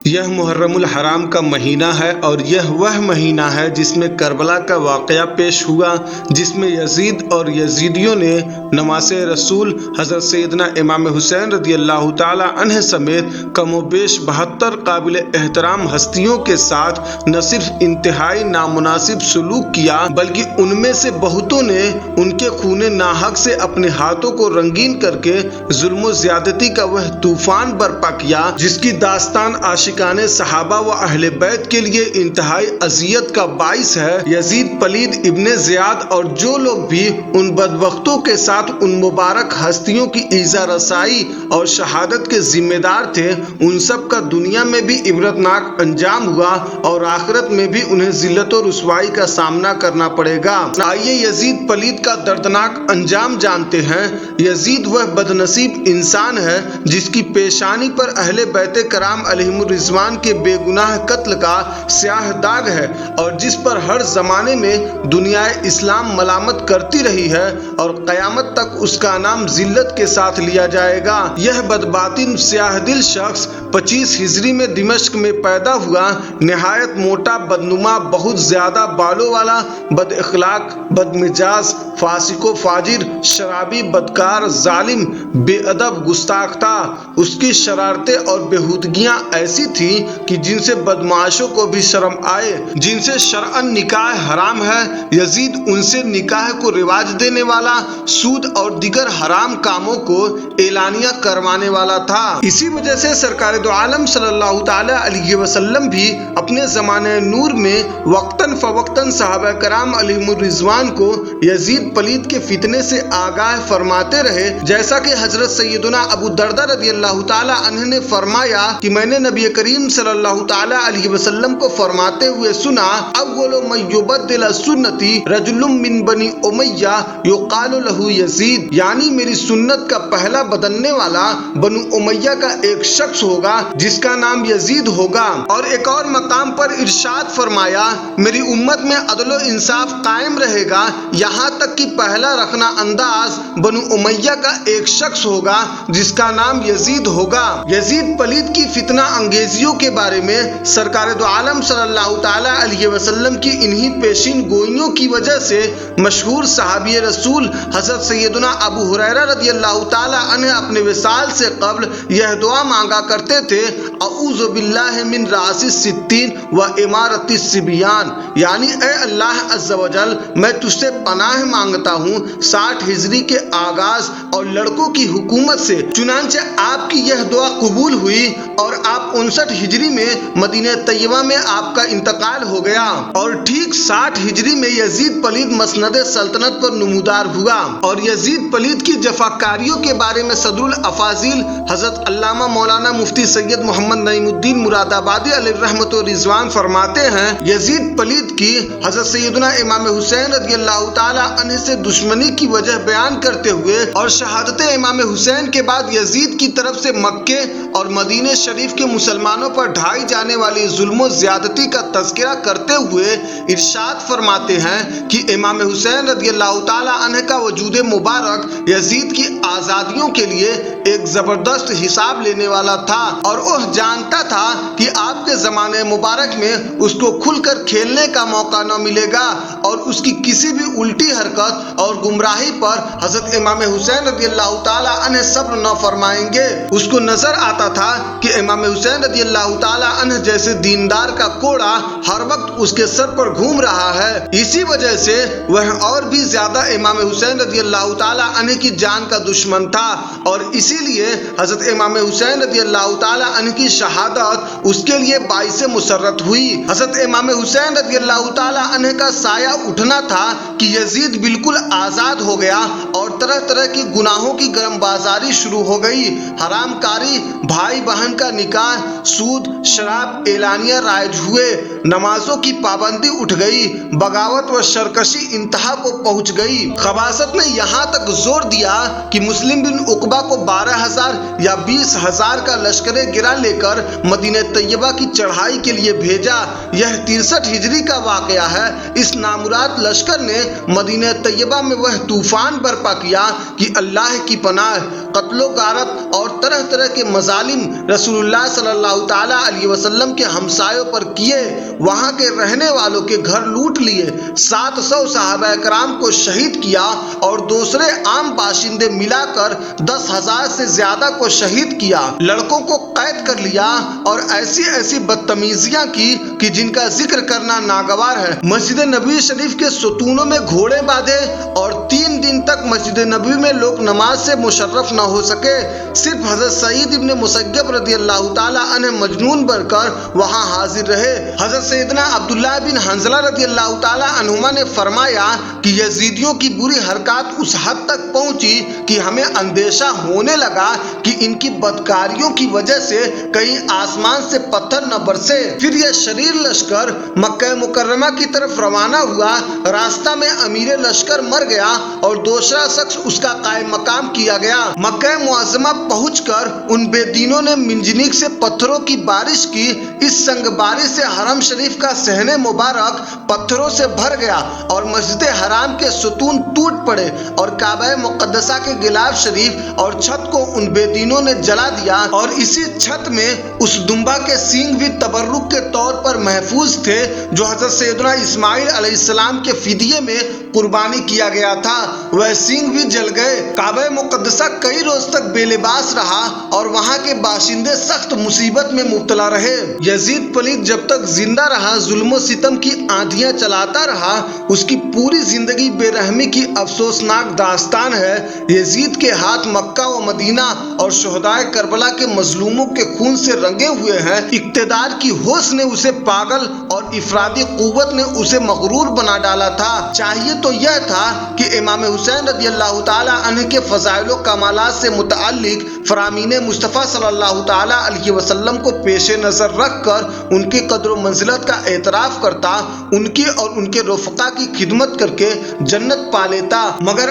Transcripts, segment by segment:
یہ محرم الحرام کا مہینہ ہے اور یہ وہ مہینہ ہے جس میں کربلا کا واقعہ پیش ہوا، جس میں یزید اور یزیدیوں نے نواسۂ رسول حضرت سیدنا امام حسین رضی اللہ تعالی عنہ سمیت کم و بیش 72 قابل احترام ہستیوں کے ساتھ نہ صرف انتہائی نامناسب سلوک کیا بلکہ ان میں سے بہتوں نے ان کے خون ناحق سے اپنے ہاتھوں کو رنگین کر کے ظلم و زیادتی کا وہ طوفان برپا کیا جس کی داستان عاشقان صحابہ و اہل بیت کے لیے انتہائی اذیت کا باعث ہے۔ یزید پلید ابن زیاد اور جو لوگ بھی ان بدبختوں کے ساتھ ان مبارک ہستیوں کی ایذا رسائی اور شہادت کے ذمہ دار تھے، ان سب کا دنیا میں بھی عبرتناک انجام ہوا اور آخرت میں بھی انہیں ذلت و رسوائی کا سامنا کرنا پڑے گا۔ آئیے یزید پلید کا دردناک انجام جانتے ہیں۔ یزید وہ بدنصیب انسان ہے جس کی پیشانی پر اہل بیت کرام علیہم الرضوان کے بے گناہ قتل کا سیاہ داغ ہے اور جس پر ہر زمانے میں دنیا اسلام ملامت کرتی رہی ہے اور قیامت تک اس کا نام ذلت کے ساتھ لیا جائے گا۔ یہ بدباطن سیاہ دل شخص 25 ہجری میں دمشق میں پیدا ہوا، نہایت موٹا، بدنما، بہت زیادہ بالوں والا، بد اخلاق، بد مزاج، فاسق و فاجر، شرابی، بدکار، ظالم، بے ادب، گستاخ تھا۔ اس کی شرارتیں اور بےہودگیاں ایسی تھیں کہ جن سے بدمعاشوں کو بھی شرم آئے، جن سے شرعاً نکاح حرام ہے۔ یزید ان سے نکاح کو رواج دینے والا، سود اور دیگر حرام کاموں کو اعلانیہ کروانے والا تھا۔ اسی وجہ سے سرکار دو عالم صلی اللہ تعالی علیہ وسلم بھی اپنے زمانہ نور میں وقتاً فوقتاً صحابہ کرام علیہم الرضوان کو یزید پلید کے فتنے سے آگاہ فرماتے رہے، جیسا کہ حضرت سیدنا ابو درداء رضی اللہ تعالی عنہ نے فرمایا کہ میں نے نبی کریم صلی اللہ تعالی علیہ وسلم کو فرماتے ہوئے سنا، اول من یبدل سنتی رجل من بنی امیہ یقال لہ یزید، یعنی میری سنت کا پہلا بدلنے والا بنو امیہ کا ایک شخص ہوگا جس کا نام یزید ہوگا۔ اور ایک اور مقام پر ارشاد فرمایا، میری امت میں عدل و انصاف قائم رہے گا یہاں تک کہ پہلا رخنہ انداز بنو امیہ کا ایک شخص ہوگا جس کا نام یزید ہوگا۔ یزید پلید کی فتنہ انگیزیوں کے بارے میں سرکار دو عالم صلی اللہ تعالی علیہ وسلم کی انہی پیشین گوئیوں کی وجہ سے مشہور صحابی رسول حضرت سیدنا ابو ہریرہ رضی اللہ تعالی عنہ اپنے وصال سے قبل یہ دعا مانگا کرتے تھے، اعوذ باللہ من رأس الستین و امارت الصبیان، یعنی اے اللہ عز و جل میں تجھ سے پناہ مانگتا ہوں 60 ہجری کے آغاز اور لڑکوں کی حکومت سے۔ چنانچہ آپ کی یہ دعا قبول ہوئی اور آپ 59 ہجری میں مدینہ طیبہ میں آپ کا انتقال ہو گیا اور ٹھیک 60 ہجری میں یزید پلید مسند سلطنت پر نمودار ہوا۔ اور یزید پلید کی جفاکاریوں کے بارے میں صدر الافاضل حضرت علامہ مولانا مفتی سید محمد نعیم الدین مراد آبادی علیہ الرحمۃ والرضوان فرماتے ہیں، یزید پلید کی حضرت سیدنا امام حسین رضی اللہ تعالی عنہ سے دشمنی کی وجہ بیان کرتے ہوئے اور شہادت امام حسین کے بعد یزید کی طرف سے مکے اور مدینہ شریف کے مسلمانوں پر ڈھائی جانے والی ظلم و زیادتی کا تذکرہ کرتے ہوئے ارشاد فرماتے ہیں کہ امام حسین رضی اللہ تعالی عنہ کا وجود مبارک یزید کی آزادیوں کے لیے ایک زبردست حساب لینے والا تھا اور وہ جانتا تھا کہ آپ کے زمانے مبارک میں اس کو کھل کر کھیلنے کا موقع نہ ملے گا اور اس کی کسی بھی الٹی حرکت اور گمراہی پر حضرت امام حسین رضی اللہ تعالی عنہ صبر نہ فرمائیں گے۔ اس کو نظر آتا تھا کہ امام حسین رضی اللہ تعالی عنہ جیسے دیندار کا کوڑا ہر وقت اس کے سر پر گھوم رہا ہے، اسی وجہ سے وہ اور بھی زیادہ امام حسین رضی اللہ تعالی عنہ کی جان کا دشمن تھا اور اسی لیے حضرت امام حسین رضی اللہ تعالی عنہ کی شہادت اس کے لیے باعث مسرت ہوئی۔ حضرت امام حسین رضی اللہ تعالی عنہ کا سایہ اٹھنا تھا کہ یزید بالکل آزاد ہو گیا اور طرح طرح کی گناہوں کی گرم بازاری شروع ہو گئی، حرام کاری، بھائی بہن کا نکاح، سود، شراب اعلانیہ رائج ہوئے، نمازوں کی پابندی اٹھ گئی، بغاوت و شرکشی انتہا کو پہنچ گئی۔ خباثت نے یہاں تک زور دیا کہ مسلم بن عقبہ کو 12,000 یا 20,000 کا لشکر گرا لے کر مدینہ طیبہ کی چڑھائی کے لیے بھیجا۔ یہ 63 ہجری کا واقعہ ہے۔ اس نامراد رات لشکر نے مدینہ طیبہ میں وہ طوفان برپا کیا کہ اللہ کی پناہ، قتل و غارت اور طرح طرح کے مظالم رسول اللہ صلی اللہ تعالیٰ علیہ وسلم کے ہمسایوں پر کیے، وہاں کے رہنے والوں کے گھر لوٹ لیے، 700 صحابہ کرام کو شہید کیا اور دوسرے عام باشندے ملا کر 10,000 سے زیادہ کو شہید کیا، لڑکوں کو قید کر لیا اور ایسی ایسی بدتمیزیاں کی کہ جن کا ذکر کرنا ناگوار ہے۔ مسجد نبوی شریف کے ستونوں میں گھوڑے باندھے اور 3 دن تک مسجد نبوی میں لوگ نماز سے مشرف نہ ہو سکے، صرف حضرت سعید ابن مسیب رضی اللہ تعالیٰ عنہ مجنون بن کر وہاں حاضر رہے۔ حضرت سیدنا عبداللہ بن حنظلہ رضی اللہ تعالیٰ عنہما نے فرمایا کہ یزیدیوں کی بری حرکات اس حد تک پہنچی کہ ہمیں اندیشہ ہونے لگا کہ ان کی بدکاریوں کی وجہ سے کہیں آسمان سے پتھر نہ برسے۔ پھر یہ شریر لشکر مکہ مکرمہ کی طرف روانہ ہوا، راستہ میں امیر لشکر مر گیا اور دوسرا شخص اس کا قائم مقام کیا گیا۔ مکہ معظمہ پہنچ کر ان بے دینوں نے منجنیق سے پتھروں کی بارش کی، اس سنگ بارش سے حرم شریف کا صحن مبارک پتھروں سے بھر گیا اور مسجد حرام کے ستون ٹوٹ پڑے اور کعبہ مقدسہ کے غلاف شریف اور چھت کو ان بے دینوں نے جلا دیا، اور اسی چھت میں اس دمبا کے سینگ بھی تبرک کے طور پر محفوظ تھے جو حضرت سیدنا اسماعیل علیہ السلام کے فدیے میں قربانی کیا گیا تھا، وہ سینگ بھی جل گئے۔ کعبہ مقدسہ کئی روز تک بے لباس رہا اور وہاں کے باشندے سخت مصیبت میں مبتلا رہے۔ یزید پلید جب تک زندہ رہا ظلم و ستم کی آندھیاں چلاتا رہا، اس کی پوری زندگی بے رحمی کی افسوسناک داستان ہے۔ یزید کے ہاتھ مکہ و مدینہ اور شہدائے کربلا کے مظلوموں کے خون سے رنگے ہوئے ہیں۔ اقتدار کی ہوش نے اسے پاگل اور افرادی قوت نے اسے مغرور بنا ڈالا تھا۔ چاہیے تو یہ تھا کہ امام حسین رضی اللہ تعالیٰ عنہ کے فضائل و کمالات سے متعلق فرامین مصطفیٰ صلی اللہ تعالیٰ علیہ وسلم کو پیش نظر رکھ کر ان کی قدر و منزلت کا اعتراف کرتا، ان کی اور ان کے رفقا کی خدمت کر کے جنت پا لیتا، مگر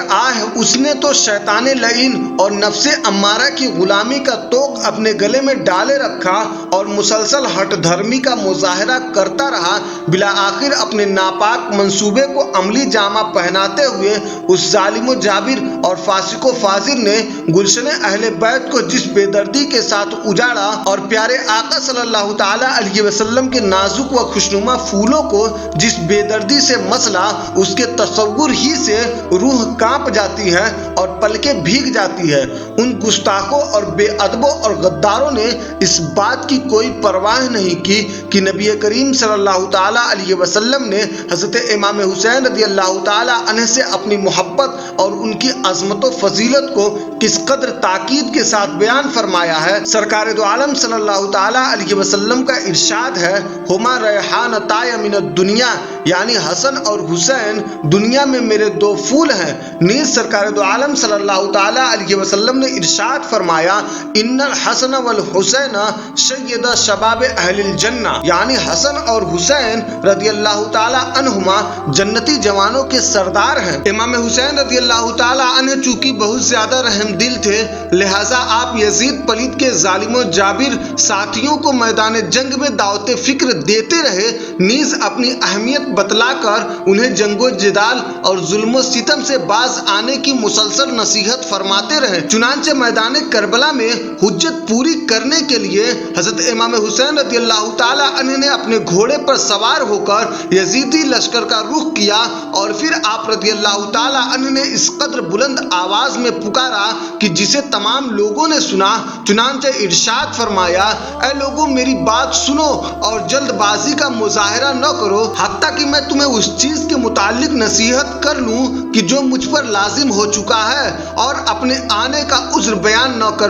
اس نے تو شیطان لعین اور نفس امارہ کی غلامی کا طوق اپنے گلے میں ڈالے رکھا اور مسلسل ہٹ دھرمی کا مظاہرہ کرتا رہا۔ بالآخر اپنے ناپاک منصوبے کو عملی جامہ پہناتے ہوئے اس ظالم و جابر اور فاسق و فاجر نے گلشن اہل بیت کو جس بے دردی کے ساتھ اجاڑا اور پیارے آقا صلی اللہ تعالیٰ علیہ وسلم کے نازک و خوشنما پھولوں کو جس بے دردی سے مسلا، اس کے تصور ہی سے روح کانپ جاتی ہے اور پلکیں بھیگ جاتی ہے۔ ان گستاخوں اور بے ادبوں اور غداروں نے اس بات کی کوئی پرواہ نہیں کی کہ نبی کریم صلی اللہ تعالیٰ علیہ وسلم نے حضرت امام حسین رضی اللہ تعالیٰ عنہ سے اپنی محبت اور ان کی عظمت و فضیلت کو کس قدر تاکید کے ساتھ بیان فرمایا ہے۔ سرکار دو عالم صلی اللہ تعالیٰ علیہ وسلم کا ارشاد ہے، ہما ریحانتای من الدنیا، یعنی حسن اور حسین دنیا میں میرے 2 پھول ہیں۔ نیز سرکار دو عالم صلی اللہ تعالیٰ علیہ وسلم نے ارشاد فرمایا، ان الحسن والحسین سید شباب اہل الجنہ، یعنی حسن اور حسین رضی اللہ تعالیٰ عنہما جنتی جوانوں کے سردار ہیں۔ امام حسین رضی اللہ تعالیٰ عنہ چونکہ بہت زیادہ رحم دل تھے، لہٰذا آپ یزید پلید کے ظالم و جابر ساتھیوں کو میدان جنگ میں دعوت فکر دیتے رہے، نیز اپنی اہمیت بتلا کر انہیں جنگ و جدال اور ظلم و ستم سے باز آنے کی مسلسل نصیحت فرماتے رہے۔ چنانچہ میدان کربلا میں حجت پوری کرنے کے لیے حضرت امام حسین رضی اللہ تعالیٰ عنہ نے اپنے گھوڑے پر سوار ہو کر یزیدی لشکر کا رخ کیا اور پھر آپ رضی اللہ تعالیٰ عنہ نے اس قدر بلند آواز میں پکارا کہ جسے تمام لوگوں نے سنا، چنانچہ ارشاد فرمایا، اے لوگوں میری بات سنو اور جلد بازی کا مظاہرہ نہ کرو، حتیٰ کہ میں تمہیں اس چیز کے متعلق نصیحت کر لوں کہ جو مجھ پر لازم ہو چکا ہے، اور اپنے آنے کا عذر بیان نہ کر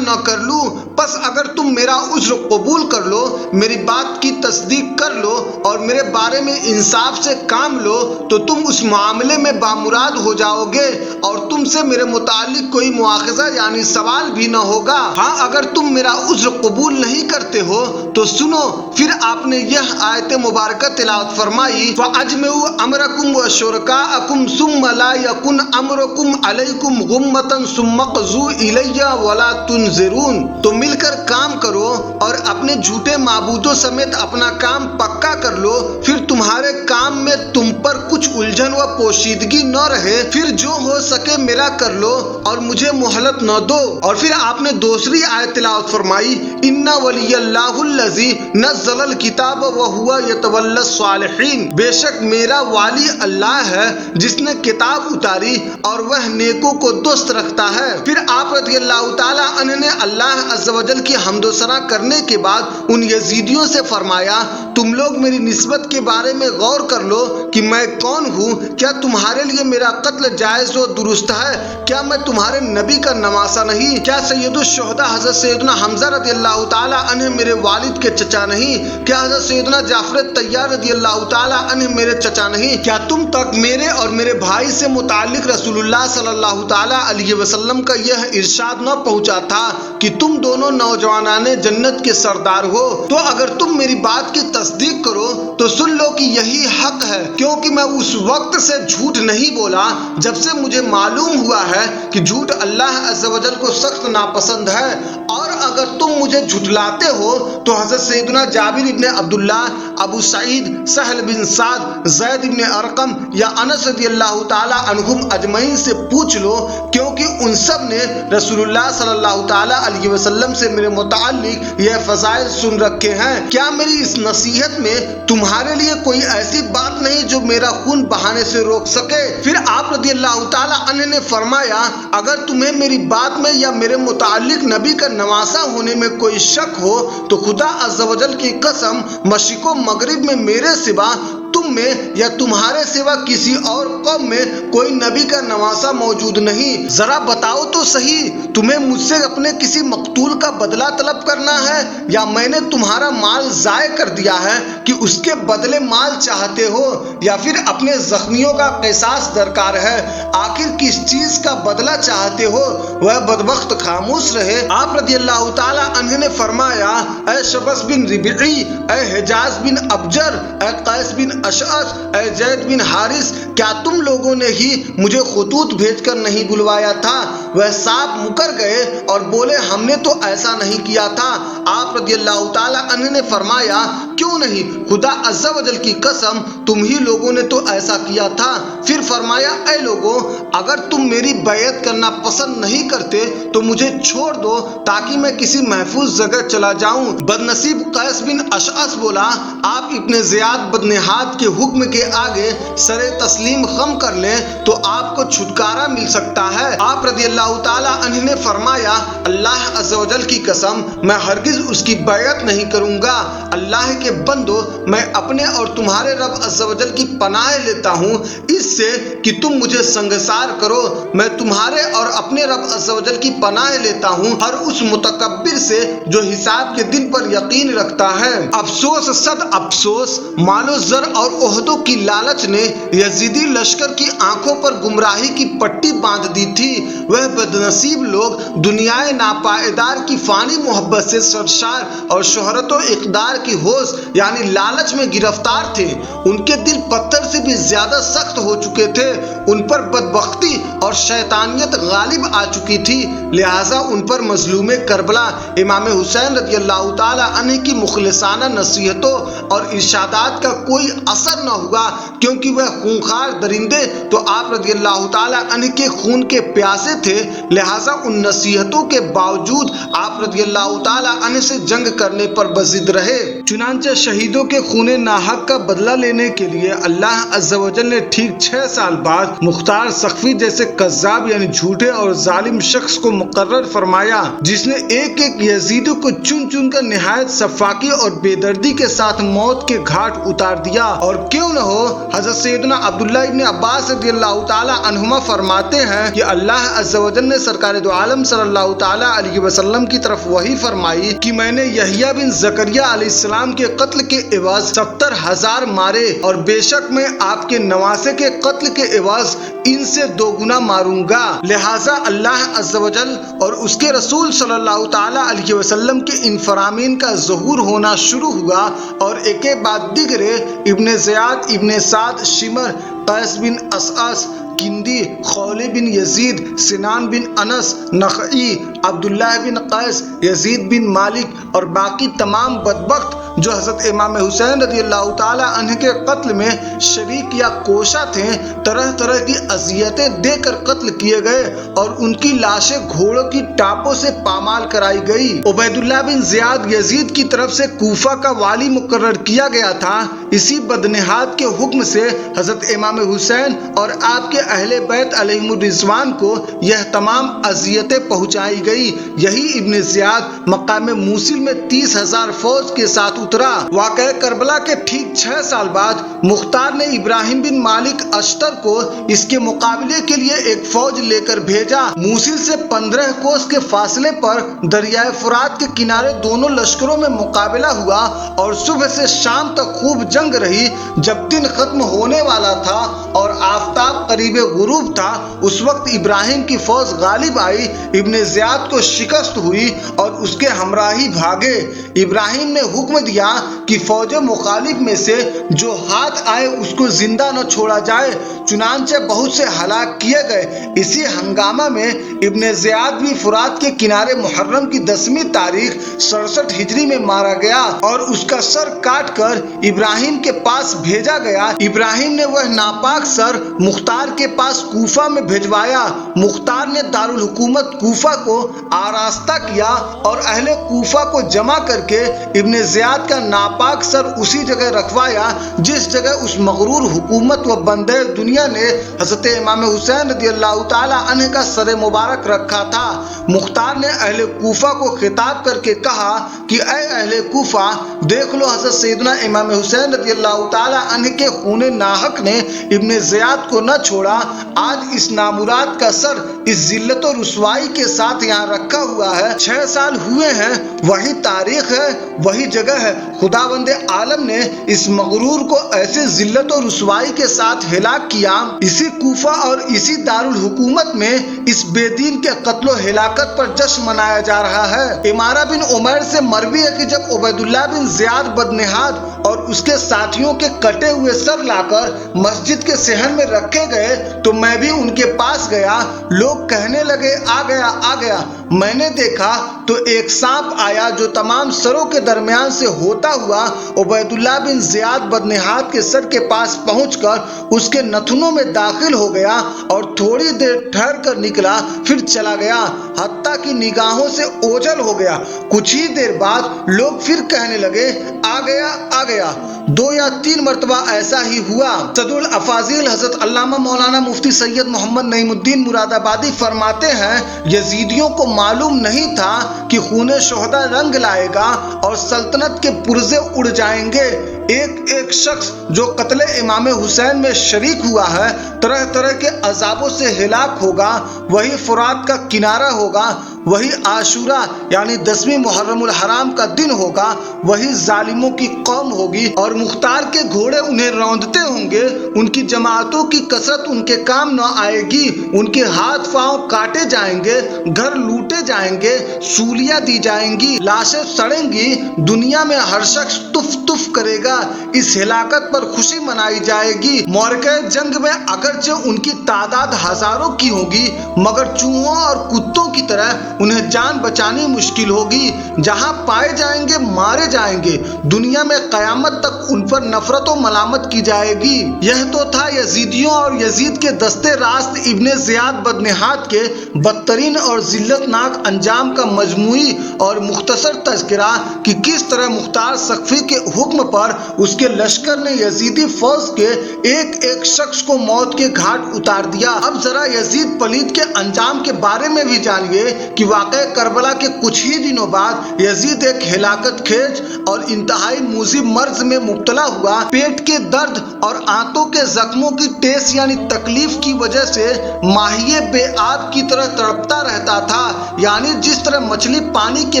لوں، پس اگر تم میرا عذر قبول کر لو، میری بات کی تصدیق کر لو اور میرے بارے میں انصاف سے کام لو تو تم اس معاملے میں بامراد ہو جاؤ گے اور تم سے میرے متعلق کوئی مواخذہ یعنی سوال بھی نہ ہوگا۔ ہاں اگر تم میرا عذر قبول نہیں کرتے ہو تو سنو۔ پھر آپ نے یہ آیت مبارکہ تلاوت فرمائی، فَأَجْمِعُوا أَمْرَكُمْ وَشُرَكَاءَكُمْ ثُمَّ لَا يَكُنْ أَمْرُكُمْ عَلَيْكُمْ غُمَّةً ثُمَّ اقْضُوا إِلَيَّ وَلَا تُنظِرُونَ۔ تو مل کر کام کرو اور اپنے جھوٹے معبودوں سمیت اپنا کام پکا کر لو، پھر تمہارے کام میں تم پر کچھ الجھن و پوشیدگی نہ رہے، پھر جو ہو سکے میرا کر لو اور مجھے مہلت نہ دو۔ اور پھر آپ نے دوسری آیت تلاوت فرمائی، ان ولی اللہ الذی نزل الکتاب وہو یتولی الصالحین، بے شک میرا والی اللہ ہے جس نے کتاب اتاری اور وہ نیکوں کو دوست رکھتا ہے۔ پھر آپ رضی اللہ تعالی عنہ نے اللہ عز و جل کی حمد و ثنا کرنے کے بعد ان یزیدیوں سے فرمایا، تم لوگ میری نسبت کے بارے میں غور کر لو کہ میں کون ہوں، کیا تمہارے لیے میرا قتل جائز و درست ہے؟ کیا میں تمہارے نبی کا نواسا نہیں؟ کیا سید الشہداء حضرت سیدنا حمزہ رضی اللہ تعالی عنہ میرے والد کے چچا نہیں؟ کیا حضرت سیدنا جعفر طیار رضی اللہ تعالی عنہ میرے چچا نہیں؟ کیا تم تک میرے اور میرے بھائی سے متعلق رسول اللہ صلی اللہ تعالی علیہ وسلم کا یہ ارشاد نہ پہنچا تھا کہ تم دونوں نوجوانان جنت کے سردار ہو؟ تو اگر تم میری بات کی تصدیق کرو تو سن لو کہ یہی حق ہے، کیونکہ میں اس وقت سے جھوٹ نہیں بولا جب سے مجھے معلوم ہوا ہے کہ جھوٹ اللہ عز و جل کو سخت ناپسند ہے۔ اور اگر تم مجھے جھٹلاتے ہو تو حضرت سیدنا جابر ابن عبداللہ، ابو سعید، سہل بن سعد، زید ابن ارقم یا انس رضی اللہ تعالی عنہم اجمعین سے پوچھ لو، کیونکہ ان سب نے رسول اللہ صلی اللہ تعالی علیہ وسلم سے میرے متعلق یہ فضائل سن رکھے ہیں۔ کیا میری اس نصیحت میں تمہارے لیے کوئی ایسی بات نہیں جو میرا خون بہانے سے روک سکے؟ پھر آپ رضی اللہ تعالی عنہ نے فرمایا، اگر تمہیں میری بات میں یا میرے متعلق نبی کا نواسا ہونے میں کوئی شک ہو تو خدا عز و جل کی قسم، مشرق و مغرب میں میرے سوا تم میں یا تمہارے سوا کسی اور قوم میں کوئی نبی کا نواسا موجود نہیں۔ ذرا بتاؤ تو صحیح، تمہیں مجھ سے اپنے کسی مقتول کا بدلہ طلب کرنا ہے یا میں نے تمہارا مال ضائع کر دیا ہے کہ اس کے بدلے مال چاہتے ہو، یا پھر اپنے زخمیوں کا قصاص درکار ہے؟ آخر کس چیز کا بدلہ چاہتے ہو؟ وہ بدبخت خاموش رہے۔ آپ رضی اللہ تعالی عنہ نے فرمایا، اے شبس بن ربعی، اے حجاز بن ابجر، اے قیس بن اشعث، اے زید بن حارث، کیا تم لوگوں نے ہی مجھے خطوط بھیج کر نہیں بلوایا تھا؟ وہ صاحب مکر گئے اور بولے، ہم نے تو ایسا نہیں کیا تھا۔ آپ رضی اللہ تعالی عنہ نے فرمایا، کیوں نہیں؟ خدا عز و جل کی قسم، تم ہی لوگوں نے تو ایسا کیا تھا۔ پھر فرمایا، اے لوگوں، اگر تم میری بیعت کرنا پسند نہیں کرتے تو مجھے چھوڑ دو تاکہ میں کسی محفوظ جگہ چلا جاؤں۔ بدنصیب قیس بن اشعث بولا، آپ ابن زیاد بدنہاد کے حکم کے آگے سر تسلیم خم کر لیں تو آپ کو چھٹکارا مل سکتا ہے۔ آپ رضی اللہ تعالی عنہ نے فرمایا، اللہ عز و جل کی قسم، میں ہرگز اس کی بیعت نہیں کروں گا۔ اللہ کے بندو، میں اپنے اور تمہارے رب عز و جل کی پناہ لیتا ہوں اس سے کہ تم مجھے سنگسار کرو۔ میں تمہارے اور اپنے رب عز و جل کی پناہ لیتا ہوں ہر اس متکبر سے جو حساب کے دن پر یقین رکھتا ہے۔ افسوس، صد افسوس، مال و زر اور عہدوں کی لالچ نے یزیدی لشکر کی آنکھوں پر گمراہی کی پٹی باندھ دی تھی۔ وہ بدنصیب لوگ دنیائے ناپائیدار کی فانی محبت سے سرشار اور شہرت و اقدار کی ہوس یعنی لالچ میں گرفتار تھے۔ ان کے دل پتھر سے بھی زیادہ سخت ہو چکے تھے، ان پر بدبختی اور شیطانیت غالب آ چکی تھی، لہٰذا ان پر مظلوم کربلا امام حسین رضی اللہ تعالی عنہ کی مخلصانہ نصیحتوں اور ارشادات کا کوئی اثر نہ ہوا، کیونکہ وہ خونخوار درندے تو آپ رضی اللہ تعالی عنہ کے خون کے پیاسے تھے، لہٰذا ان نصیحتوں کے باوجود آپ رضی اللہ تعالی عنہ سے جنگ کرنے پر بضد رہے۔ چنانچہ شہیدوں کے خون ناحق کا بدلہ لینے کے لیے اللہ عز و جل نے ٹھیک 6 سال بعد مختار سقفی جیسے کذاب یعنی جھوٹے اور ظالم شخص کو مقرر فرمایا، جس نے ایک ایک یزیدی کو چن چن کر نہایت شفاقی اور بے دردی کے ساتھ موت کے گھاٹ اتار دیا۔ اور کیوں نہ ہو، حضرت سیدنا عبداللہ ابن عباس رضی اللہ تعالی عنہما فرماتے ہیں کہ اللہ عز و جل نے سرکار دو عالم صلی اللہ تعالی علیہ وسلم کی طرف وحی فرمائی کہ میں نے یحییٰ بن زکریا علیہ السلام کے قتل کے عوض 70,000 مارے، اور بے شک میں آپ کے نواسے کے قتل کے عوض ان سے 2 گنا ماروں گا۔ لہٰذا اللہ عز و جل اور اس کے رسول صلی اللہ تعالی علیہ وسلم کے ان فرامین کا ظہور ہونا شروع ہوا، اور ایک بعد دیگرے ابن زیاد، ابن سعد، شمر، قیس بن اشعث، کندی، خولی بن یزید، سنان بن انس، نخعی، عبداللہ بن قیس، یزید بن مالک اور باقی تمام بدبخت جو حضرت امام حسین رضی اللہ تعالی عنہ کے قتل میں شریک یا کوشاں تھے، طرح طرح کی اذیتیں دے کر قتل کیے گئے اور ان کی لاشیں گھوڑوں کی ٹاپوں سے پامال کرائی گئی۔ عبید اللہ بن زیاد یزید کی طرف سے کوفہ کا والی مقرر کیا گیا تھا۔ اسی بدنہاد کے حکم سے حضرت امام حسین اور آپ کے اہل بیت علیہم الرضوان کو یہ تمام اذیتیں پہنچائی گئی۔ یہی ابن زیاد مقام موصل میں 30,000 فوج کے ساتھ اترا۔ واقعہ کربلا کے ٹھیک 6 سال بعد مختار نے ابراہیم بن مالک اشتر کو اس کے مقابلے کے لیے ایک فوج لے کر بھیجا۔ موصل سے 15 کوس کے فاصلے پر دریائے فرات کے کنارے دونوں لشکروں میں مقابلہ ہوا اور صبح سے شام تک خوب جنگ رہی۔ جب دن ختم ہونے والا تھا اور آفتاب قریب غروب تھا، اس وقت ابراہیم کی فوج غالب آئی، ابن زیاد کو شکست ہوئی اور اس کے ہمراہی بھاگے۔ ابراہیم نے حکم دیا کہ فوج مخالف میں سے جو ہاتھ آئے اس کو زندہ نہ چھوڑا جائے، چنانچہ بہت سے ہلاک کیے گئے۔ اسی ہنگامہ میں ابن زیاد بھی فرات کے کنارے محرم کی 10ویں تاریخ 67 ہجری میں مارا گیا اور اس کا سر کاٹ کر ابراہیم کے پاس بھیجا گیا۔ ابراہیم نے وہ ناپاک سر مختار کے پاس کوفہ میں بھجوایا۔ مختار نے دارالحکومت کوفہ کو آراستہ کیا اور اہل کوفہ کو جمع کر کے ابن زیاد کا ناپاک سر اسی جگہ رکھوایا جس جگہ اس مغرور حکومت و بندے دنیا نے حضرت امام حسین رضی اللہ تعالی عنہ کا سر مبارک رکھا تھا۔ مختار نے اہل کوفہ کو خطاب کر کے کہا کہ اے اہل کوفہ، دیکھ لو، حضرت سیدنا امام حسین رضی اللہ تعالی عنہ کے خون ناحق نے ابن زیاد کو نہ چھوڑا۔ آج اس نامراد کا سر اس ذلت و رسوائی کے ساتھ یہاں رکھا ہوا ہے۔ 6 سال ہوئے ہیں، وہی تاریخ ہے، وہی جگہ ہے۔ خداوند عالم نے اس مغرور کو ایسے ذلت و رسوائی کے ساتھ ہلاک کیا۔ اسی کوفہ اور اسی دارالحکومت میں اس بے دین کے قتل و ہلاکت پر جشن منایا جا رہا ہے۔ امارہ بن عمیر سے مروی ہے کہ جب عبید اللہ بن زیاد بدنہاد اور اس کے ساتھیوں کے کٹے ہوئے سر لا کر مسجد کے صحن میں رکھے گئے تو میں بھی ان کے پاس گیا۔ لوگ کہنے لگے آ گیا آ گیا۔ میں نے دیکھا تو ایک سانپ آیا جو تمام سروں کے درمیان سے ہوتا ہوا عبید اللہ بن زیاد بدنہاد کے سر کے پاس پہنچ کر اس کے نتنوں میں داخل ہو گیا اور تھوڑی دیر ٹھہر کر نکلا، پھر چلا گیا، حتیٰ کہ نگاہوں سے اوجھل ہو گیا۔ کچھ ہی دیر بعد لوگ پھر کہنے لگے آ گیا آ گیا۔ 2 یا 3 مرتبہ ایسا ہی ہوا۔ صدر الافاضل حضرت علامہ مولانا مفتی سید محمد نعیم الدین مراد آبادی فرماتے ہیں، یزیدیوں کو معلوم نہیں تھا کہ خون شہداء رنگ لائے گا اور سلطنت کے پرزے اڑ جائیں گے۔ ایک ایک شخص جو قتل امام حسین میں شریک ہوا ہے طرح طرح کے عذابوں سے ہلاک ہوگا۔ وہی فرات کا کنارہ ہوگا، وہی عاشورہ یعنی 10ویں محرم الحرام کا دن ہوگا، وہی ظالموں کی قوم ہوگی اور مختار کے گھوڑے انہیں روندتے ہوں گے۔ ان کی جماعتوں کی کثرت ان کے کام نہ آئے گی، ان کے ہاتھ پاؤں کاٹے جائیں گے، گھر لوٹے جائیں گے، سولیاں دی جائیں گی، لاشیں سڑیں گی، دنیا میں ہر شخص تف تف کرے گا۔ اس ہلاکت پر خوشی منائی جائے گی۔ معرکہ جنگ میں اگرچہ ان کی تعداد ہزاروں کی ہوگی مگر چوہوں اور کتوں کی طرح انہیں جان بچانی مشکل ہوگی۔ جہاں پائے جائیں گے مارے جائیں گے۔ دنیا میں قیامت تک ان پر نفرت و ملامت کی جائے گی۔ یہ تو تھا یزیدیوں اور یزید کے دستے راست ابن زیاد بدنہاد کے بدترین اور ذلت ناک انجام کا مجموعی اور مختصر تذکرہ کہ کس طرح مختار سقفی کے حکم پر اس کے لشکر نے یزیدی فوج کے ایک ایک شخص کو موت کے گھاٹ اتار دیا۔ اب ذرا یزید پلید کے انجام کے بارے میں بھی جانیے کہ واقعہ کربلا کے کچھ ہی دنوں بعد یزید ایک ہلاکت خیز اور انتہائی موذب مرض میں مبتلا ہوا۔ پیٹ کے درد اور آنتوں کے زخموں کی ٹیس یعنی تکلیف کی وجہ سے ماہی بے آب کی طرح تڑپتا رہتا تھا، یعنی جس طرح مچھلی پانی کے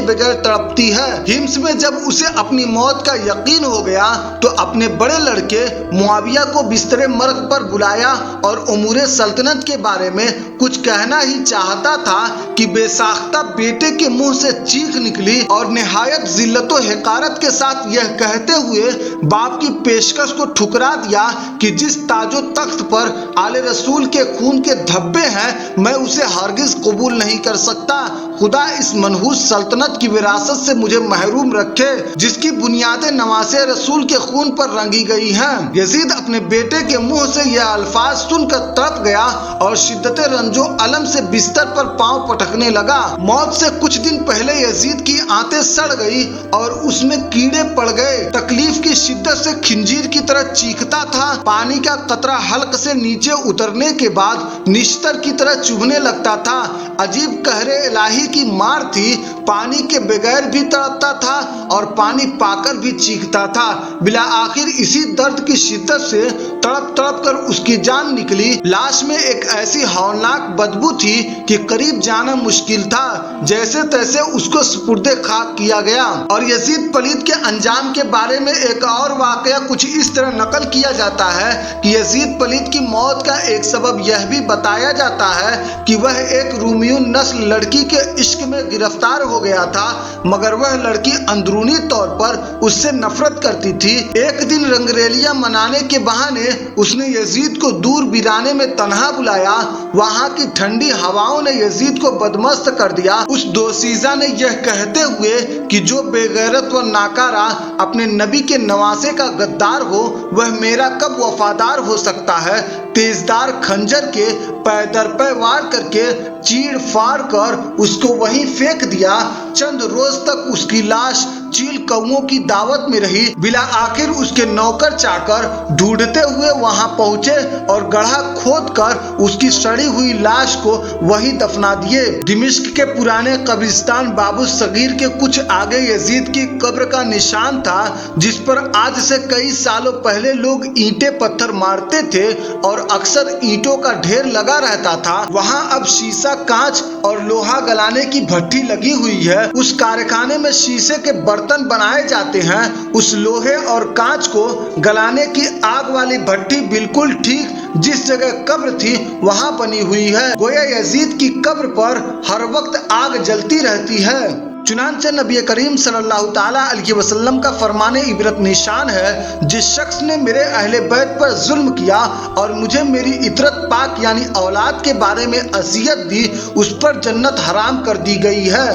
بغیر تڑپتی ہے۔ ہمس میں جب اسے اپنی موت کا یقین ہو گیا تو اپنے بڑے لڑکے معاویہ کو بستر مرگ پر بلایا اور امور سلطنت کے بارے میں کچھ کہنا ہی چاہتا تھا کہ بے ساختہ بیٹے کے منہ سے چیخ نکلی اور نہایت ذلت و حقارت کے ساتھ یہ کہتے ہوئے باپ کی پیشکش کو ٹھکرا دیا کہ جس تاج و تخت پر آل رسول کے خون کے دھبے ہیں میں اسے ہرگز قبول نہیں کر سکتا۔ خدا اس منحوس سلطنت کی وراثت سے مجھے محروم رکھے جس کی بنیادیں نواسے رسول کے خون پر رنگی گئی ہیں۔ یزید اپنے بیٹے کے منہ سے یہ الفاظ سن کر تڑپ گیا اور شدت رنج و الم سے بستر پر پاؤں پٹکنے لگا۔ موت سے کچھ دن پہلے یزید کی آنتیں سڑ گئی اور اس میں کیڑے پڑ گئے۔ تکلیف کی شدت سے خنجیر کی طرح چیختا تھا۔ پانی کا قطرہ حلق سے نیچے اترنے کے بعد نشتر کی طرح چبھنے لگتا تھا۔ عجیب قہر الہی کی مار تھی، پانی کے بغیر بھی تڑپتا تھا اور پانی پا کر بھی چیختا تھا۔ بالآخر اسی درد کی شدت سے تڑپ تڑپ کر اس کی جان نکلی۔ لاش میں ایک ایسی ہولناک بدبو تھی کہ قریب جانا مشکل تھا۔ جیسے تیسے اس کو سپرد خاک کیا گیا۔ اور یزید پلید کے انجام کے بارے میں ایک اور واقعہ کچھ اس طرح نقل کیا جاتا ہے کہ یزید پلید کی موت کا ایک سبب یہ بھی بتایا جاتا ہے کہ وہ ایک رومیو نسل لڑکی کے عشق میں گرفتار ہو گیا تھا، مگر وہ لڑکی اندرونی طور پر اس سے نفرت کرتی تھی۔ ایک دن رنگریلیاں منانے کے بہانے اس نے یزید کو دور ویرانے میں تنہا بلایا۔ وہاں کی ٹھنڈی ہواؤں نے یزید کو بدمست کر دیا۔ اس دوشیزہ نے یہ کہتے ہوئے کہ جو بے غیرت و ناکارہ اپنے نبی کے نواسے کا غدار ہو وہ میرا کب وفادار ہو سکتا ہے، تیزدار خنجر کے پے در پے وار کر کے چیڑ پھاڑ کر اس کو وہیں پھینک دیا۔ چند روز تک اس کی لاش چیل کوؤں کی دعوت میں رہی۔ بالآخر اس کے نوکر چاکر ڈھونڈتے ہوئے وہاں پہنچے اور گڑھا کھود کر اس کی سڑی ہوئی لاش کو وہیں دفنا دیے۔ دمشق کے پرانے قبرستان باب الصغیر کے کچھ آگے یزید کی قبر کا نشان تھا جس پر آج سے کئی سالوں پہلے لوگ اینٹیں پتھر مارتے تھے اور اکثر اینٹوں کا ڈھیر لگا رہتا تھا۔ وہاں اب شیشہ، کانچ اور لوہا گلانے کی بھٹی لگی ہوئی ہے۔ اس کارخانے میں شیشے کے برتن بنائے جاتے ہیں۔ اس لوہے اور کانچ کو گلانے کی آگ والی بھٹی بالکل ٹھیک جس جگہ قبر تھی وہاں بنی ہوئی ہے۔ گویا یزید کی قبر پر ہر وقت آگ جلتی رہتی ہے۔ چنانچہ نبی کریم صلی اللہ تعالیٰ علیہ وسلم کا فرمان عبرت نشان ہے، جس شخص نے میرے اہل بیت پر ظلم کیا اور مجھے میری عترت پاک یعنی اولاد کے بارے میں اذیت دی، اس پر جنت حرام کر دی گئی ہے۔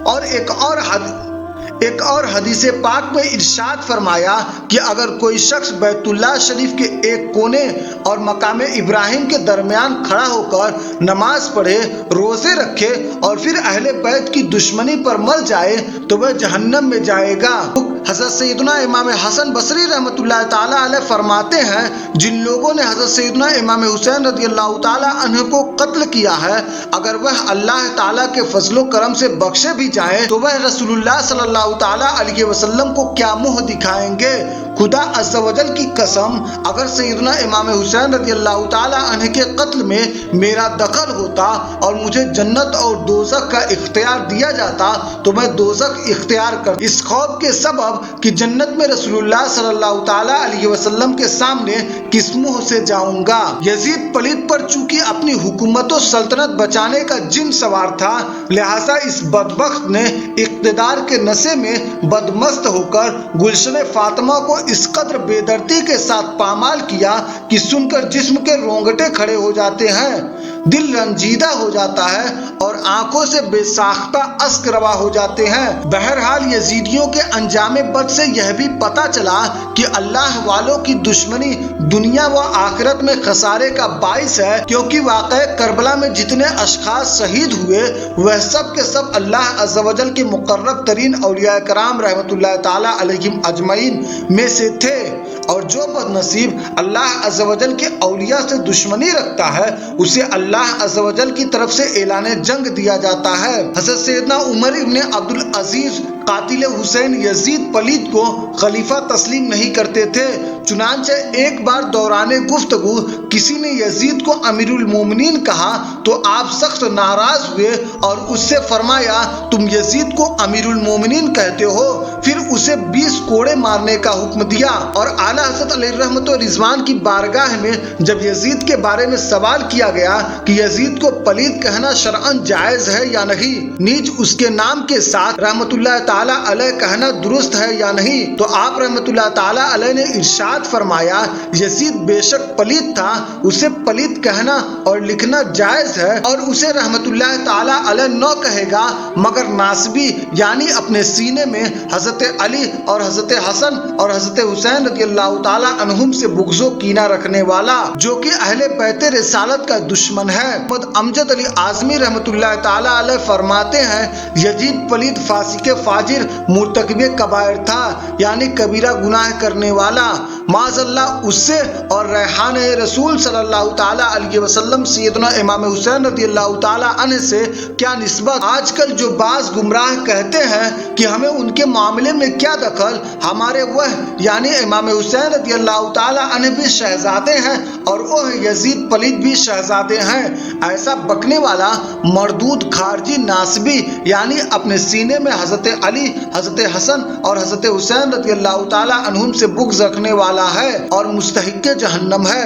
اور ایک اور حدیث پاک میں ارشاد فرمایا کہ اگر کوئی شخص بیت اللہ شریف کے ایک کونے اور مقام ابراہیم کے درمیان کھڑا ہو کر نماز پڑھے، روزے رکھے اور پھر اہل بیت کی دشمنی پر مر جائے تو وہ جہنم میں جائے گا۔ حضرت سیدنا امام حسن بصری رحمۃ اللہ تعالیٰ علیہ فرماتے ہیں، جن لوگوں نے حضرت سیدنا امام حسین رضی اللہ تعالیٰ عنہ کو قتل کیا ہے، اگر وہ اللہ تعالیٰ کے فضل و کرم سے بخشے بھی جائیں تو وہ رسول اللہ صلی اللہ تعالیٰ علیہ وسلم کو کیا منہ دکھائیں گے۔ خدا عز و جل کی قسم، اگر سیدنا امام حسین رضی اللہ تعالیٰ عنہ کے قتل میں میرا دخل ہوتا اور مجھے جنت اور دوزخ کا اختیار دیا جاتا تو میں دوزخ اختیار کرتا، اس خوف کے سبب کہ جنت میں رسول اللہ صلی اللہ تعالیٰ علیہ وسلم کے سامنے کس منہ سے جاؤں گا۔ یزید پلید پر چونکہ اپنی حکومت و سلطنت بچانے کا جن سوار تھا، لہٰذا اس بدبخت نے اقتدار کے نشے میں بدمست ہو کر گلشن فاطمہ کو اس قدر بے دردی کے ساتھ پامال کیا کہ سن کر جسم کے رونگٹے کھڑے ہو جاتے ہیں، دل رنجیدہ ہو جاتا ہے اور آنکھوں سے بے ساختہ اشک روا ہو جاتے ہیں۔ بہرحال یزیدیوں کے انجام بد سے یہ بھی پتہ چلا کہ اللہ والوں کی دشمنی دنیا و آخرت میں خسارے کا باعث ہے، کیونکہ واقعہ کربلا میں جتنے اشخاص شہید ہوئے وہ سب کے سب اللہ عز و جل کے مقرب ترین اولیاء کرام رحمۃ اللہ تعالیٰ علیہم اجمعین میں سے تھے، اور جو بد نصیب اللہ عز و جل کے اولیاء سے دشمنی رکھتا ہے اسے اللہ عز و جل کی طرف سے اعلان جنگ دیا جاتا ہے۔ حضرت سیدنا عمر ابن عبد العزیز قاتل حسین یزید پلید کو خلیفہ تسلیم نہیں کرتے تھے۔ چنانچہ ایک بار دوران گفتگو کسی نے یزید کو امیر المومنین کہا تو آپ سخت ناراض ہوئے اور اس سے فرمایا تم یزید کو امیر المومنین کہتے ہو؟ پھر اسے 20 کوڑے مارنے کا حکم دیا۔ اور اعلیٰ حضرت علیہ رحمت و رضوان کی بارگاہ میں جب یزید کے بارے میں سوال کیا گیا کہ یزید کو پلید کہنا شرعاً جائز ہے یا نہیں، نیز اس کے نام کے ساتھ رحمت اللہ تعالیٰ علیہ کہنا درست ہے یا نہیں، تو آپ رحمت اللہ تعالیٰ علیہ نے ارشاد فرمایا یزید بے شک پلید تھا، اسے پلید کہنا اور لکھنا جائز ہے، اور اسے رحمت اللہ تعالیٰ علیہ نہ کہے گا مگر ناسبی، یعنی اپنے سینے میں حضرت علی اور حضرت حسن اور حضرت حسین رضی اللہ تعالیٰ عنہم سے بغض و کینہ رکھنے والا، جو کہ اہل بیت رسالت کا دشمن ہے۔ محمد امجد علی اعظمی رحمت اللہ تعالیٰ علیہ فرماتے ہیں یزید پلید فاسق فاجر مرتکب کبائر تھا، یعنی کبیرہ گناہ کرنے والا، معاذ اللہ اس سے اور ریحان رسول صلی اللہ تعالیٰ علیہ وسلم سیدنا امام حسین رضی اللہ تعالیٰ عنہ سے کیا نسبت۔ آج کل جو بعض گمراہ کہتے ہیں کہ ہمیں ان کے معاملے میں کیا دخل، ہمارے وہ یعنی امام حسین رضی اللہ تعالیٰ عنہ بھی شہزادے ہیں اور وہ یزید پلید بھی شہزادے ہیں، ایسا بکنے والا مردود خارجی ناسبی، یعنی اپنے سینے میں حضرت علی، حضرت حسن اور حضرت حسین رضی اللہ تعالیٰ عنہم سے بغض رکھنے والا ہے اور مستحق جہنم ہے۔